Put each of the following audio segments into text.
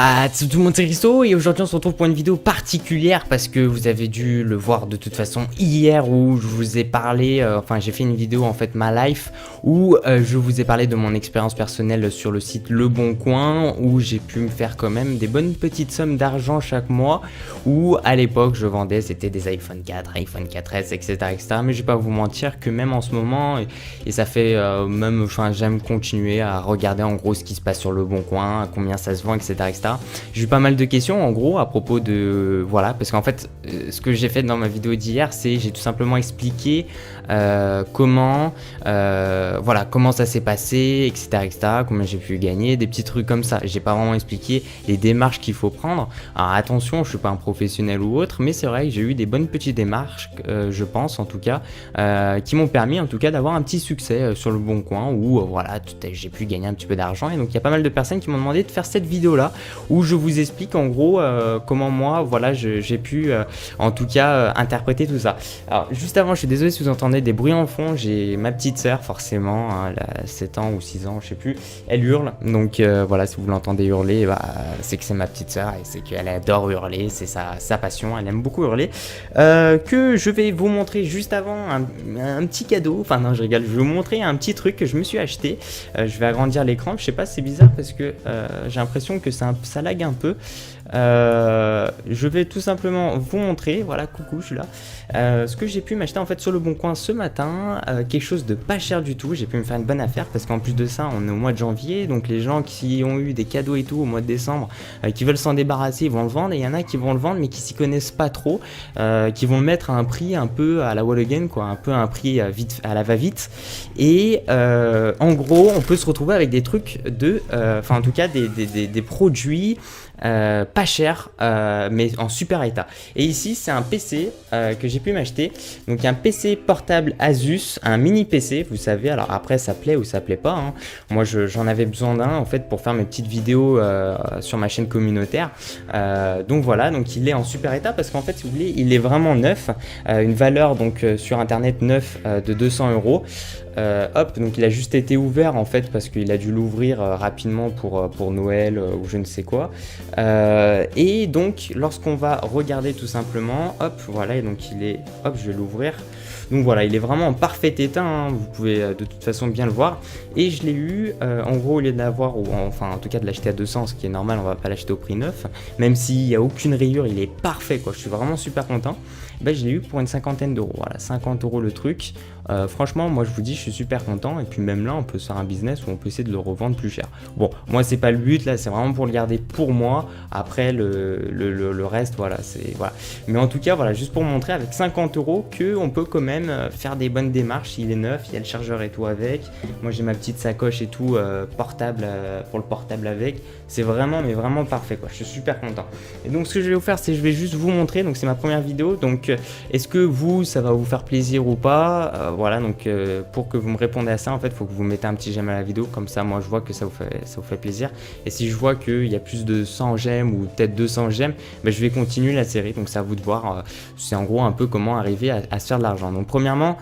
Tout le monde, c'est Christo et aujourd'hui on se retrouve pour une vidéo particulière parce que vous avez dû le voir de toute façon hier où je vous ai parlé, enfin j'ai fait une vidéo en fait ma life où je vous ai parlé de mon expérience personnelle sur le site Le Bon Coin où j'ai pu me faire quand même des bonnes petites sommes d'argent chaque mois où à l'époque je vendais c'était des iPhone 4, iPhone 4S etc, mais je vais pas vous mentir que même en ce moment et ça fait même, enfin j'aime continuer à regarder en gros ce qui se passe sur Le Bon Coin, à combien ça se vend etc. J'ai eu pas mal de questions en gros à propos de voilà parce qu'en fait ce que j'ai fait dans ma vidéo d'hier c'est j'ai tout simplement expliqué comment voilà comment ça s'est passé etc, combien j'ai pu gagner, des petits trucs comme ça. J'ai pas vraiment expliqué les démarches qu'il faut prendre. Alors attention, je suis pas un professionnel ou autre, mais c'est vrai que j'ai eu des bonnes petites démarches je pense en tout cas qui m'ont permis en tout cas d'avoir un petit succès sur Le Bon Coin où voilà j'ai pu gagner un petit peu d'argent. Et donc il y a pas mal de personnes qui m'ont demandé de faire cette vidéo là où je vous explique en gros comment moi voilà j'ai pu en tout cas interpréter tout ça. Alors juste avant, je suis désolé si vous entendez des bruits en fond, j'ai ma petite sœur forcément, hein, elle a 7 ans ou 6 ans je sais plus, elle hurle, donc voilà, si vous l'entendez hurler, bah, c'est que c'est ma petite sœur et c'est qu'elle adore hurler, c'est sa passion, elle aime beaucoup hurler. Que je vais vous montrer juste avant un petit cadeau, enfin non je rigole, je vais vous montrer un petit truc que je me suis acheté. Je vais agrandir l'écran, je sais pas, c'est bizarre parce que j'ai l'impression que ça lag un peu. Je vais tout simplement vous montrer, voilà, coucou, je suis là, ce que j'ai pu m'acheter en fait sur Le Bon Coin ce matin, quelque chose de pas cher du tout. J'ai pu me faire une bonne affaire parce qu'en plus de ça on est au mois de janvier, donc les gens qui ont eu des cadeaux et tout au mois de décembre, qui veulent s'en débarrasser, ils vont le vendre, et il y en a qui vont le vendre mais qui s'y connaissent pas trop, qui vont le mettre à un prix un peu à la wall again quoi, un peu à un prix vite, à la va-vite, et en gros on peut se retrouver avec des trucs de, enfin en tout cas des produits pas cher mais en super état. Et ici c'est un PC que j'ai pu m'acheter, donc un PC portable Asus, un mini PC, vous savez. Alors après ça plaît ou ça plaît pas, hein. Moi j'en avais besoin d'un en fait pour faire mes petites vidéos sur ma chaîne communautaire, donc voilà, donc il est en super état parce qu'en fait si vous voulez il est vraiment neuf, une valeur donc sur internet neuf de 200 €. Hop, donc il a juste été ouvert en fait parce qu'il a dû l'ouvrir rapidement pour Noël ou je ne sais quoi, et donc lorsqu'on va regarder tout simplement, hop voilà, et donc il est, hop je vais l'ouvrir, donc voilà il est vraiment en parfait état, hein, vous pouvez de toute façon bien le voir. Et je l'ai eu en gros au lieu de l'avoir, ou enfin en tout cas de l'acheter à 200, ce qui est normal, on va pas l'acheter au prix neuf, même s'il n'y a aucune rayure, il est parfait quoi, je suis vraiment super content. Ben, je l'ai eu pour une cinquantaine d'euros, voilà, 50 € le truc. Franchement moi je vous dis je suis super content, et puis même là on peut se faire un business où on peut essayer de le revendre plus cher. Bon moi c'est pas le but là, c'est vraiment pour le garder pour moi, après le reste voilà c'est voilà, mais en tout cas voilà, juste pour montrer avec 50 € que on peut quand même faire des bonnes démarches. Il est neuf, il y a le chargeur et tout avec, moi j'ai ma petite sacoche et tout portable pour le portable avec, c'est vraiment mais vraiment parfait quoi, je suis super content. Et donc ce que je vais vous faire c'est je vais juste vous montrer, donc c'est ma première vidéo, donc est-ce que vous ça va vous faire plaisir ou pas, voilà, donc pour que vous me répondez à ça en fait il faut que vous mettez un petit j'aime à la vidéo, comme ça moi je vois que ça vous fait plaisir, et si je vois qu'il y a plus de 100 j'aime ou peut-être 200 j'aime, ben, je vais continuer la série, donc c'est à vous de voir. C'est en gros un peu comment arriver à se faire de l'argent. Donc premièrement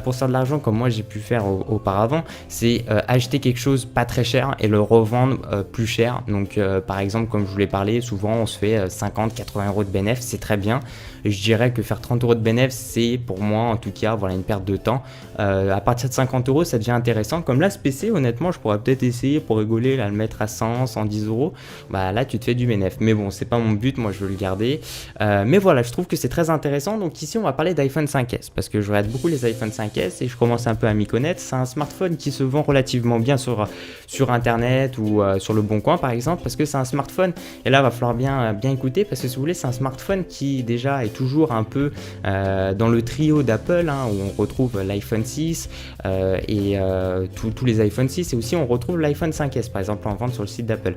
pour se faire de l'argent comme moi j'ai pu faire auparavant, c'est acheter quelque chose pas très cher et le revendre plus cher. Donc par exemple comme je vous l'ai parlé, souvent on se fait 50-80 € de bénéfice, c'est très bien. Je dirais que faire 30 € de bénéfice c'est pour moi en tout cas voilà une perte de temps. À partir de 50 € ça devient intéressant, comme là ce PC honnêtement je pourrais peut-être essayer pour rigoler là, le mettre à 100-110 €, bah là tu te fais du bénéfice, mais bon c'est pas mon but, moi je veux le garder, mais voilà je trouve que c'est très intéressant. Donc ici on va parler d'iPhone 5S parce que je regarde beaucoup les iPhone 5S et je commence un peu à m'y connaître. C'est un smartphone qui se vend relativement bien sur internet ou sur Le Bon Coin par exemple, parce que c'est un smartphone, et là va falloir bien écouter parce que si vous voulez c'est un smartphone qui déjà est toujours un peu dans le trio d'Apple, hein, où on retrouve l'iPhone 6 et tous les iPhone 6, et aussi on retrouve l'iPhone 5S par exemple en vente sur le site d'Apple.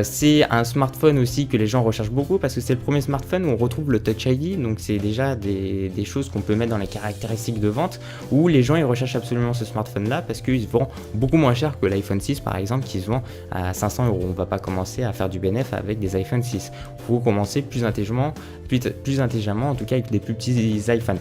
C'est un smartphone aussi que les gens recherchent beaucoup parce que c'est le premier smartphone où on retrouve le Touch ID, donc c'est déjà des choses qu'on peut mettre dans les caractéristiques de vente, où les gens ils recherchent absolument ce smartphone là parce qu'il se vend beaucoup moins cher que l'iPhone 6 par exemple qui se vend à 500 €. On va pas commencer à faire du bénéfice avec des iPhone 6, il faut commencer plus intelligemment tout cas avec des plus petits iPhones.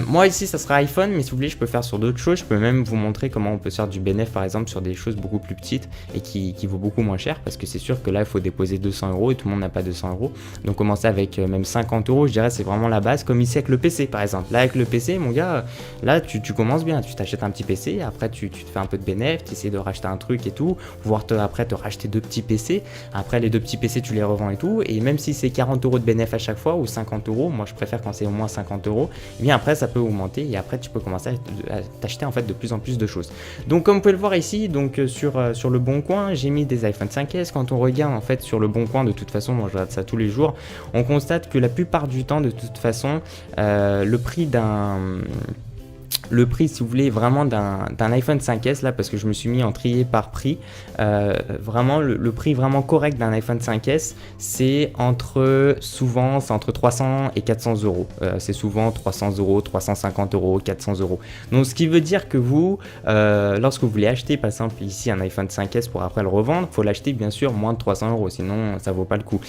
Moi ici ça sera iPhone, mais si vous voulez je peux faire sur d'autres choses, je peux même vous montrer comment on peut se faire du bénéfice par exemple sur des choses beaucoup plus petites et qui vaut beaucoup moins cher, parce que c'est sûr que là il faut déposer 200 € et tout le monde n'a pas 200 €. Donc commencer avec même 50 €, je dirais c'est vraiment la base, comme ici avec le PC par exemple. Là avec le PC mon gars, là tu commences bien, tu t'achètes un petit PC, après tu te fais un peu de bénéfice, tu essaies de racheter un truc et tout, voire après te racheter 2 petits PC, après les 2 petits PC tu les revends et tout, et même si c'est 40 € de bénéfice à chaque fois ou 50 €, moi je préfère quand c'est au moins 50 €, et bien après ça peut augmenter et après tu peux commencer à t'acheter en fait de plus en plus de choses. Donc comme vous pouvez le voir ici, donc sur le Bon Coin, j'ai mis des iPhone 5S. Quand on regarde en fait sur le Bon Coin, de toute façon, moi je regarde ça tous les jours, on constate que la plupart du temps, de toute façon, le prix si vous voulez vraiment d'un iPhone 5S là, parce que je me suis mis en trier par prix, vraiment le prix vraiment correct d'un iPhone 5S c'est entre 300 et 400 €, c'est souvent 300 €, 350 €, 400 €. Donc ce qui veut dire que vous lorsque vous voulez acheter par exemple ici un iPhone 5S pour après le revendre, il faut l'acheter bien sûr moins de 300 €, sinon ça vaut pas le coup.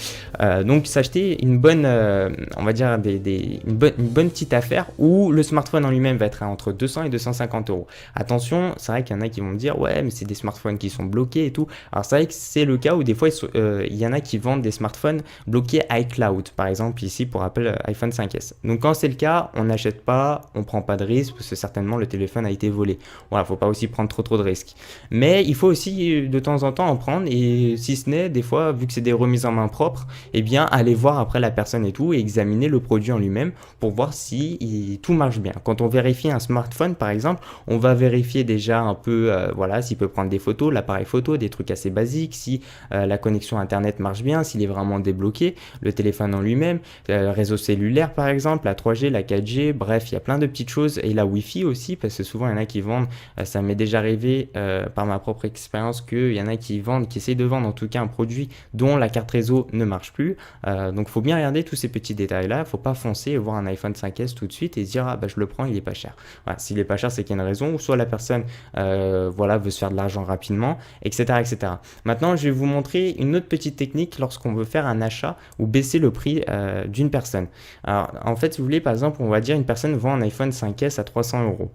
Donc s'acheter une bonne on va dire une bonne petite affaire où le smartphone en lui-même va être entre 200 et 250 €. Attention, c'est vrai qu'il y en a qui vont me dire ouais mais c'est des smartphones qui sont bloqués et tout. Alors c'est vrai que c'est le cas où des fois il y en a qui vendent des smartphones bloqués iCloud par exemple ici pour Apple iPhone 5S. Donc quand c'est le cas, on n'achète pas, on prend pas de risque parce que certainement le téléphone a été volé. Voilà, faut pas aussi prendre trop de risques. Mais il faut aussi de temps en temps en prendre, et si ce n'est des fois vu que c'est des remises en main propres, eh bien aller voir après la personne et tout et examiner le produit en lui-même pour voir si tout marche bien. Quand on vérifie un smartphone par exemple, on va vérifier déjà un peu voilà, s'il peut prendre des photos, l'appareil photo, des trucs assez basiques, si la connexion internet marche bien, s'il est vraiment débloqué, le téléphone en lui-même, réseau cellulaire par exemple, la 3G, la 4G, bref, il y a plein de petites choses, et la Wi-Fi aussi, parce que souvent il y en a qui vendent, ça m'est déjà arrivé par ma propre expérience qu'il y en a qui essayent de vendre en tout cas un produit dont la carte réseau ne marche plus, donc il faut bien regarder tous ces petits détails là, il ne faut pas foncer et voir un iPhone 5S tout de suite et se dire ah bah je le prends, il est pas cher. Voilà, s'il est pas cher, c'est qu'il y a une raison, ou soit la personne voilà, veut se faire de l'argent rapidement, etc., etc. Maintenant, je vais vous montrer une autre petite technique lorsqu'on veut faire un achat ou baisser le prix d'une personne. Alors, en fait, si vous voulez, par exemple, on va dire une personne vend un iPhone 5S à 300 €.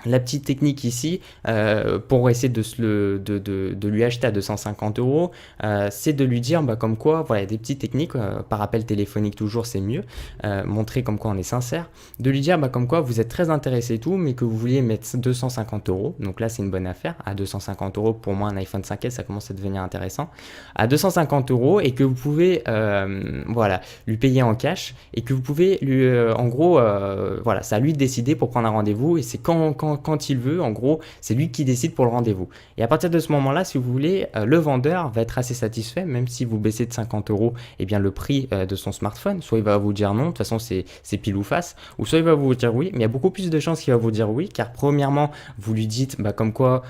La petite technique ici, pour essayer de lui acheter à 250 €, c'est de lui dire bah, comme quoi, voilà, des petites techniques, par appel téléphonique toujours c'est mieux, montrer comme quoi on est sincère, de lui dire bah, comme quoi vous êtes très intéressé et tout, mais que vous vouliez mettre 250 €, donc là c'est une bonne affaire, à 250 € pour moi un iPhone 5S ça commence à devenir intéressant, à 250 € et que vous pouvez voilà, lui payer en cash, et que vous pouvez lui, en gros, voilà, c'est à lui de décider pour prendre un rendez-vous, et c'est quand il veut, en gros, c'est lui qui décide pour le rendez-vous. Et à partir de ce moment-là, si vous voulez, le vendeur va être assez satisfait, même si vous baissez de 50 €, eh bien le prix de son smartphone. Soit il va vous dire non, de toute façon c'est pile ou face, ou soit il va vous dire oui, mais il y a beaucoup plus de chances qu'il va vous dire oui, car premièrement, vous lui dites bah, comme quoi,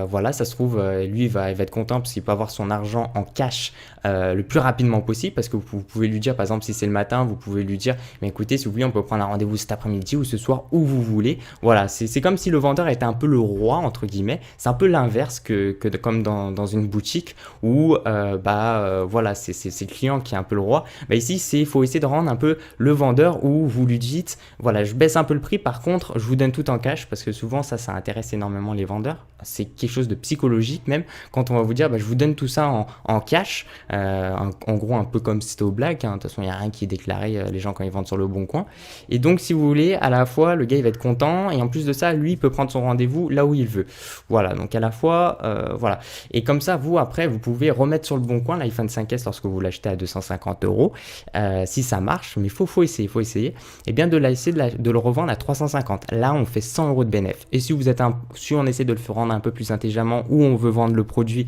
voilà, ça se trouve, lui il va être content parce qu'il peut avoir son argent en cash le plus rapidement possible, parce que vous pouvez lui dire, par exemple, si c'est le matin, vous pouvez lui dire, mais écoutez, si vous voulez, on peut prendre un rendez-vous cet après-midi ou ce soir, où vous voulez. Voilà, c'est comme si le vendeur était un peu le roi, entre guillemets. C'est un peu l'inverse que comme dans une boutique où, voilà, c'est le client qui est un peu le roi. Bah ici, il faut essayer de rendre un peu le vendeur, où vous lui dites, voilà, je baisse un peu le prix, par contre, je vous donne tout en cash, parce que souvent, ça intéresse énormément les vendeurs. C'est quelque chose de psychologique même, quand on va vous dire, bah, je vous donne tout ça en cash, en gros, un peu comme si c'était aux blagues, hein. De toute façon, il n'y a rien qui est déclaré, les gens quand ils vendent sur le Bon Coin. Et donc, si vous voulez, à la fois, le gars, il va être content, et en plus de ça, lui, il peut prendre son rendez-vous là où il veut. Voilà, donc à la fois, voilà. Et comme ça, vous, après, vous pouvez remettre sur le Bon Coin l'iPhone 5S lorsque vous l'achetez à 250 €, si ça marche, mais il faut essayer, et bien de le revendre à 350. Là, on fait 100 € de bénéfice. Et si on essaie de le rendre un peu plus intelligemment, ou on veut vendre le produit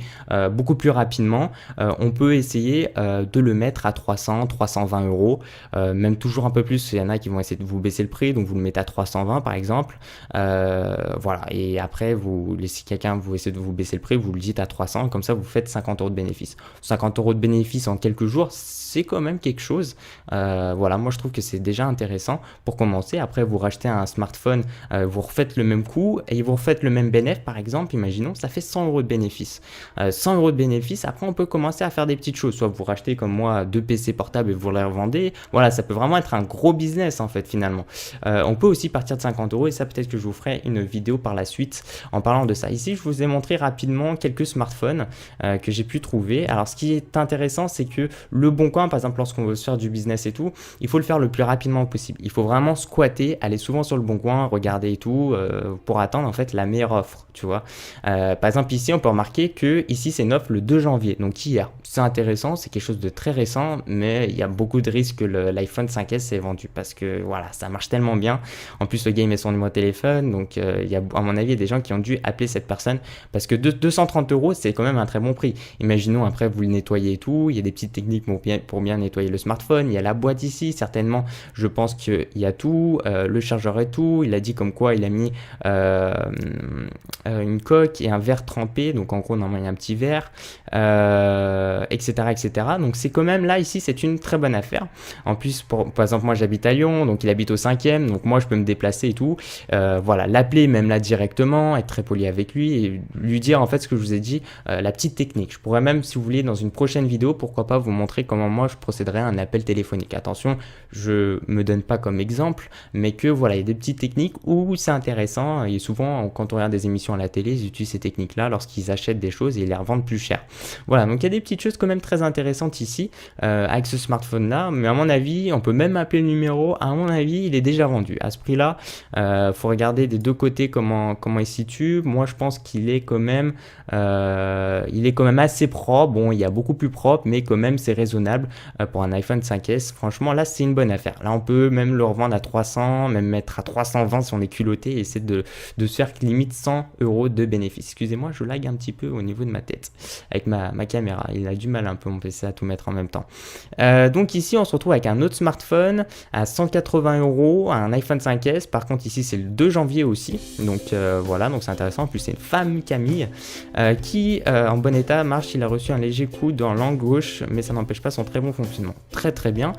beaucoup plus rapidement, on peut essayer de le mettre à 300, 320 €, même toujours un peu plus. Il y en a qui vont essayer de vous baisser le prix, donc vous le mettez à 320 par exemple. Voilà, et après, si quelqu'un vous essaie de vous baisser le prix, vous le dites à 300, comme ça vous faites 50 € de bénéfice. 50 € de bénéfice en quelques jours, c'est quand même quelque chose. Voilà, moi je trouve que c'est déjà intéressant pour commencer. Après, vous rachetez un smartphone, vous refaites le même coût et vous refaites le même bénéfice, par exemple, imaginons, ça fait 100 € de bénéfice. 100 € de bénéfice, après on peut commencer à faire des petites choses, soit vous rachetez comme moi 2 PC portables et vous les revendez. Voilà, ça peut vraiment être un gros business en fait finalement. On peut aussi partir de 50 € et ça peut-être que je vous ferai une vidéo par la suite en parlant de ça. Ici, je vous ai montré rapidement quelques smartphones que j'ai pu trouver. Alors ce qui est intéressant, c'est que le Bon Coin, par exemple, lorsqu'on veut se faire du business et tout, il faut le faire le plus rapidement possible. Il faut vraiment squatter, aller souvent sur le Bon Coin, regarder et tout pour attendre en fait la meilleure offre, tu vois. Par exemple ici, on peut remarquer que ici c'est une offre le 2 janvier, donc hier. C'est intéressant, c'est quelque chose de très récent, mais il y a beaucoup de risques que l'iPhone 5S s'est vendu parce que voilà, ça marche tellement bien. En plus, le gars il met son numéro de téléphone, donc il y a, à mon avis, il y a des gens qui ont dû appeler cette personne parce que 230 €, c'est quand même un très bon prix. Imaginons après vous le nettoyez et tout, il y a des petites techniques pour bien nettoyer le smartphone, il y a la boîte ici, certainement, je pense qu'il y a tout, le chargeur et tout, il a dit comme quoi il a mis une coque et un verre trempé, donc en gros normalement il y a un petit verre, etc., etc. Donc c'est quand même là ici c'est une très bonne affaire. En plus par exemple moi j'habite à Lyon, donc il habite au 5e, donc moi je peux me déplacer et tout. Voilà, l'appeler même là directement, être très poli avec lui et lui dire en fait ce que je vous ai dit, la petite technique. Je pourrais même, si vous voulez, dans une prochaine vidéo, pourquoi pas vous montrer comment moi je procéderais à un appel téléphonique. Attention, je me donne pas comme exemple, mais que voilà, il y a des petites techniques où c'est intéressant et souvent quand on regarde des émissions à la télé, ils utilisent ces techniques là lorsqu'ils achètent des choses et ils les revendent plus cher. Voilà, donc il y a des petites choses quand même très intéressantes ici avec ce smartphone là, mais à mon avis, on peut même appeler le numéro, à mon avis, il est déjà vendu. À ce prix là, faut regarder des deux côtés comment il se situe. Moi je pense qu'il est quand même assez propre. Bon, il y a beaucoup plus propre, mais quand même c'est raisonnable pour un iPhone 5S. Franchement là c'est une bonne affaire. Là on peut même le revendre à 300, même mettre à 320 si on est culotté et essayer de se faire limite 100 € de bénéfice. Excusez-moi, je lag un petit peu au niveau de ma tête avec ma caméra. Il a du mal un peu mon PC à tout mettre en même temps. Donc ici on se retrouve avec un autre smartphone à 180 €, un iPhone 5S. Par contre ici c'est le 2 janvier aussi, donc voilà, donc c'est intéressant. En plus c'est une femme, Camille, qui en bon état marche. Il a reçu un léger coup dans l'angle gauche, mais ça n'empêche pas son très bon fonctionnement. Très très bien,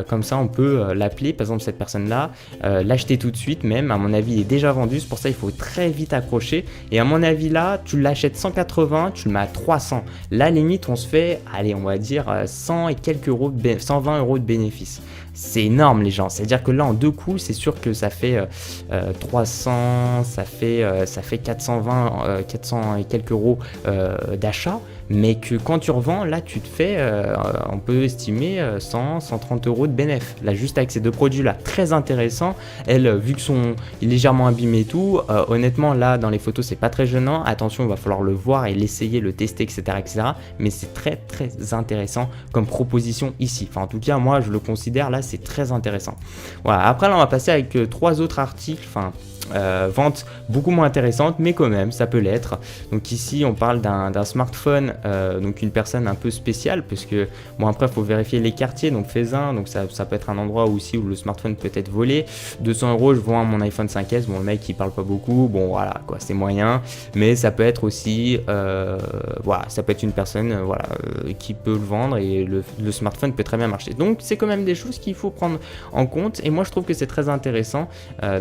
comme ça on peut l'appeler, par exemple cette personne là, l'acheter tout de suite même. À mon avis il est déjà vendu, c'est pour ça il faut très vite accrocher. Et à mon avis là, tu l'achètes 180, tu le mets à 300. Là limite on se fait, allez on va dire 100 et quelques euros, 120 € de bénéfice. C'est énorme les gens, c'est à dire que là en deux coups c'est sûr que ça fait 300, ça fait 420, 400 et quelques euros d'achat, mais que quand tu revends là tu te fais, on peut estimer 100, 130 € de bénéfice là juste avec ces deux produits là. Très intéressant. Elle, vu que il est légèrement abîmé et tout, honnêtement là dans les photos c'est pas très gênant. Attention, il va falloir le voir et l'essayer, le tester, etc., mais c'est très très intéressant comme proposition ici. Enfin en tout cas moi je le considère là, c'est très intéressant. Voilà, après là on va passer avec trois autres articles, enfin vente beaucoup moins intéressante, mais quand même ça peut l'être. Donc ici on parle d'un smartphone, donc une personne un peu spéciale, parce que bon après il faut vérifier les quartiers, donc Faisin, donc ça peut être un endroit aussi où le smartphone peut être volé. 200 €, je vends mon iPhone 5S, bon le mec il parle pas beaucoup, bon voilà quoi, c'est moyen, mais ça peut être aussi voilà, ça peut être une personne voilà qui peut le vendre et le smartphone peut très bien marcher. Donc c'est quand même des choses qu'il faut prendre en compte, et moi je trouve que c'est très intéressant.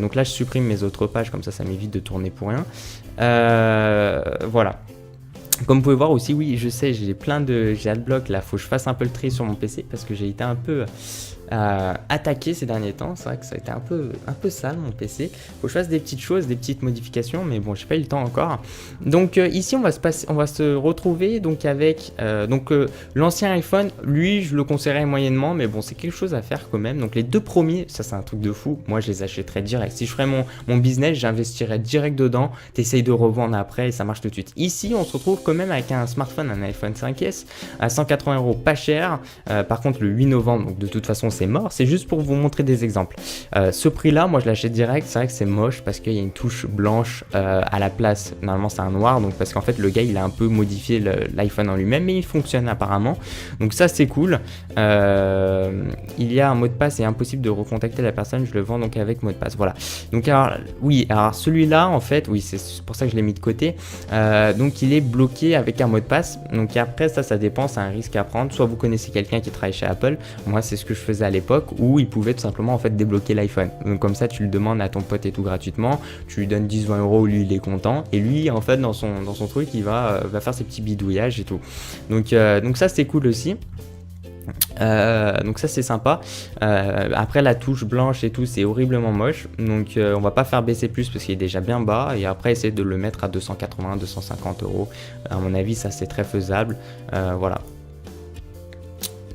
Donc là je supprime mes autres pages, comme ça m'évite de tourner pour rien. Voilà. Comme vous pouvez voir aussi, oui, je sais, j'ai adblock là, faut que je fasse un peu le tri sur mon PC parce que j'ai été un peu attaqué ces derniers temps. C'est vrai que ça a été un peu sale mon PC. Faut que je fasse des petites choses, des petites modifications, mais bon, j'ai pas eu le temps encore. Donc ici on va se retrouver donc avec l'ancien iPhone. Lui, je le conseillerais moyennement, mais bon, c'est quelque chose à faire quand même. Donc les deux premiers, ça c'est un truc de fou. Moi, je les achèterais direct. Si je ferais mon business, j'investirais direct dedans. T'essayes de revendre après et ça marche tout de suite. Ici, on se retrouve quand même avec un smartphone, un iPhone 5S à 180 € pas cher. Par contre, le 8 novembre, donc de toute façon c'est mort, c'est juste pour vous montrer des exemples. Ce prix-là, moi je l'achète direct, c'est vrai que c'est moche parce qu'il y a une touche blanche à la place. Normalement c'est un noir, donc parce qu'en fait le gars il a un peu modifié l'iPhone en lui-même, mais il fonctionne apparemment. Donc ça c'est cool. Il y a un mot de passe et impossible de recontacter la personne, je le vends donc avec mot de passe. Voilà. Donc alors, oui, alors celui-là en fait, oui c'est pour ça que je l'ai mis de côté. Donc il est bloqué avec un mot de passe. Donc après ça dépend, c'est un risque à prendre. Soit vous connaissez quelqu'un qui travaille chez Apple, moi c'est ce que je faisais à l'époque, où il pouvait tout simplement en fait débloquer l'iPhone. Donc comme ça tu le demandes à ton pote et tout gratuitement, tu lui donnes 10-20 euros, lui il est content, et lui en fait dans son truc il va faire ses petits bidouillages et tout. Donc ça c'est cool aussi. Donc ça c'est sympa. Après la touche blanche et tout c'est horriblement moche, donc on va pas faire baisser plus parce qu'il est déjà bien bas, et après essayer de le mettre à 280-250 euros. À mon avis ça c'est très faisable. Voilà.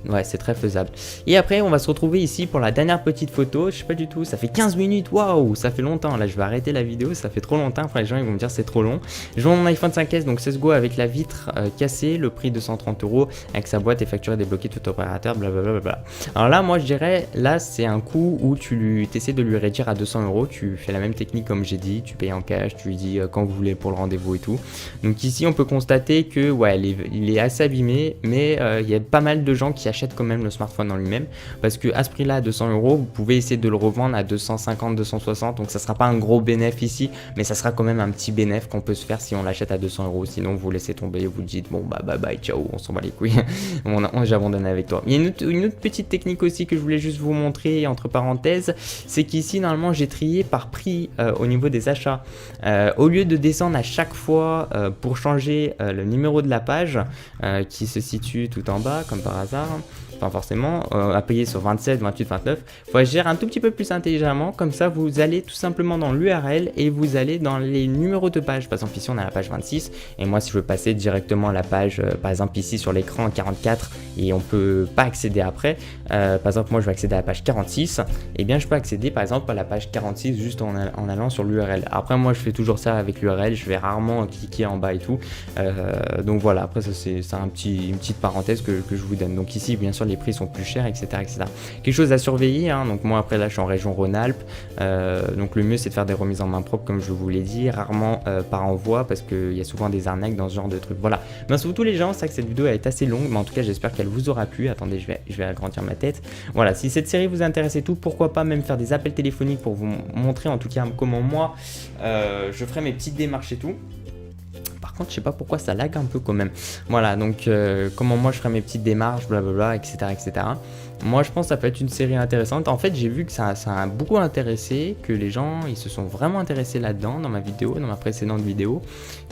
Ouais, c'est très faisable. Et après, on va se retrouver ici pour la dernière petite photo. Je sais pas du tout, ça fait 15 minutes. Waouh, ça fait longtemps. Là, je vais arrêter la vidéo, ça fait trop longtemps. Après, les gens ils vont me dire c'est trop long. Je vends mon iPhone 5S, donc 16 Go avec la vitre cassée, le prix 230 euros, avec sa boîte et facture débloquée tout opérateur, blablabla. Alors là, moi, je dirais, là, c'est un coup où tu essaies de lui réduire à 200 euros. Tu fais la même technique comme j'ai dit, tu payes en cash, tu lui dis quand vous voulez pour le rendez-vous et tout. Donc ici, on peut constater que, ouais, il est assez abîmé, mais il y a pas mal de gens qui achètent quand même le smartphone en lui-même, parce que à ce prix là à 200 euros vous pouvez essayer de le revendre à 250-260, donc ça sera pas un gros bénéfice ici, mais ça sera quand même un petit bénéfice qu'on peut se faire si on l'achète à 200 euros. Sinon vous laissez tomber, vous dites bon bah bye bye ciao, on s'en bat les couilles. J'abandonne avec toi. Il y a une autre petite technique aussi que je voulais juste vous montrer entre parenthèses, c'est qu'ici normalement j'ai trié par prix au niveau des achats. Au lieu de descendre à chaque fois pour changer le numéro de la page qui se situe tout en bas comme par hasard, enfin forcément, à payer sur 27, 28, 29, il faut agir un tout petit peu plus intelligemment. Comme ça, vous allez tout simplement dans l'URL et vous allez dans les numéros de page. Par exemple, ici, on a la page 26. Et moi, si je veux passer directement à la page, par exemple, ici sur l'écran 44, et on peut pas accéder après, par exemple, moi, je vais accéder à la page 46, et bien, je peux accéder, par exemple, à la page 46 juste en allant sur l'URL. Après, moi, je fais toujours ça avec l'URL. Je vais rarement cliquer en bas et tout. Donc voilà, après, ça, c'est une petite parenthèse que je vous donne. Donc ici, bien sûr, les prix sont plus chers, etc., etc. Quelque chose à surveiller, hein. Donc moi après là je suis en région Rhône-Alpes, donc le mieux c'est de faire des remises en main propre comme je vous l'ai dit, rarement par envoi parce qu'il y a souvent des arnaques dans ce genre de trucs. Voilà, merci beaucoup les gens, c'est vrai que cette vidéo elle est assez longue, mais en tout cas j'espère qu'elle vous aura plu. Attendez, je vais agrandir ma tête. Voilà, si cette série vous intéresse et tout, pourquoi pas même faire des appels téléphoniques pour vous montrer en tout cas comment moi je ferai mes petites démarches et tout. Par contre, je sais pas pourquoi ça lag un peu quand même. Voilà, donc comment moi je ferai mes petites démarches, blablabla, etc., etc. Moi, je pense que ça peut être une série intéressante. En fait, j'ai vu que ça a beaucoup intéressé, que les gens, ils se sont vraiment intéressés là-dedans, dans ma vidéo, dans ma précédente vidéo,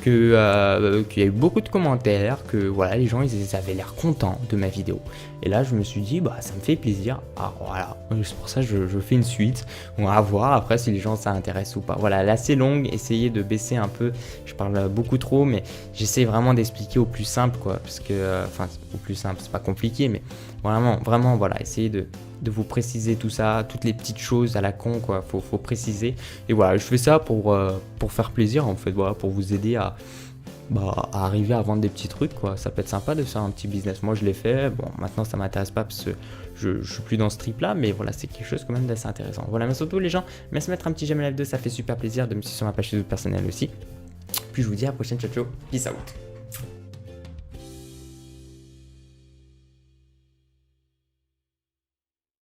qu'il y a eu beaucoup de commentaires, que voilà, les gens, ils avaient l'air contents de ma vidéo. Et là, je me suis dit, bah, ça me fait plaisir. Ah, voilà, c'est pour ça que je fais une suite. On va voir après si les gens, ça intéresse ou pas. Voilà, elle est assez longue, essayez de baisser un peu. Je parle beaucoup trop, mais j'essaie vraiment d'expliquer au plus simple, quoi. Parce que, enfin, au plus simple, c'est pas compliqué, mais vraiment, voilà, essayez de vous préciser tout ça, toutes les petites choses à la con, quoi, faut préciser. Et voilà, je fais ça pour faire plaisir, en fait, voilà, pour vous aider à arriver à vendre des petits trucs, quoi. Ça peut être sympa de faire un petit business. Moi, je l'ai fait, bon, maintenant, ça m'intéresse pas parce que je suis plus dans ce trip-là, mais voilà, c'est quelque chose quand même d'assez intéressant. Voilà, mais surtout, les gens, merci de mettre un petit j'aime la vidéo, ça fait super plaisir, de me suivre sur ma page Facebook personnelle aussi. Puis, je vous dis à la prochaine, ciao, ciao, peace out.